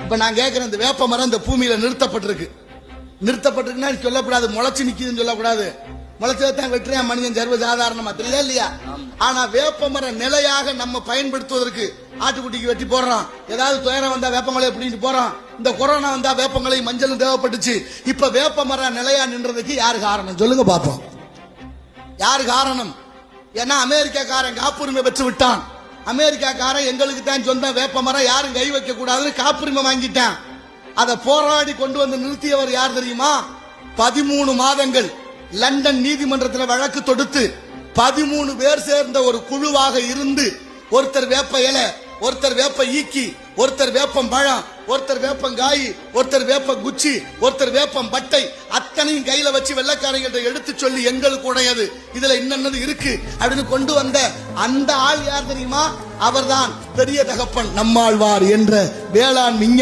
இப்ப நான் கேட்கிறேன், இந்த வேப்ப மரம் இந்த பூமியில நிறுத்தப்பட்டிருக்குன்னா சொல்லக்கூடாது, முளைச்சு நிக்குதுன்னு சொல்லக்கூடாது. முளைச்சதான் வெற்றியா மனிதன் சர்வ சாதாரணமா தெரியல இல்லையா? ஆனா வேப்ப மரம் நிலையாக நம்ம பயன்படுத்துவதற்கு ஆட்டுக்குட்டிக்கு வெட்டி போடுறோம். ஏதாவது துயரம் வந்தா வேப்பங்களை பிடிட்டு போறோம். இந்த கொரோனா வந்தா வேப்பங்களை மஞ்சளும் தேவைப்பட்டுச்சு. இப்ப வேப்ப மரம் நிலையா நின்றதுக்கு யாரு காரணம் சொல்லுங்க பாப்போம். யாரு காரணம்? ஏன்னா அமெரிக்காக்காரன் காப்புரிமை பெற்று விட்டான். அமெரிக்காக்காரன் எங்களுக்கு தான் சொந்தம் வேப்ப மரம், யாரும் கை வைக்க கூடாதுன்னு காப்புரிமை வாங்கிட்டான். அதை போராடி கொண்டு வந்து நிறுத்தியவர் யார் தெரியுமா? 13 மாதங்கள் லண்டன் நீதிமன்றத்தில் வழக்கு தொடுத்து 13 பேர் சேர்ந்த ஒரு குழுவாக இருந்து, ஒருத்தர் வேப்ப இலை, ஒருத்தர் வேப்ப ஈக்கி, ஒருத்தர் வேப்பம் பழம், ஒருத்தர் வேப்பங்காய், ஒருத்தர் வேப்ப குச்சி, ஒருத்தர் வேப்பம் பட்டை, அத்தனையும் கையில வச்சு வெள்ளக்காரங்கிட்ட எடுத்து சொல்லி எங்களுக்கு உடையது, இதுல என்னென்னது இருக்கு அப்படின்னு கொண்டு வந்த அந்த ஆள் யார் தெரியுமா? அவர்தான் பெரிய தகப்பன் நம்மாழ்வார் என்ற வேளாண் விஞ்ஞானி.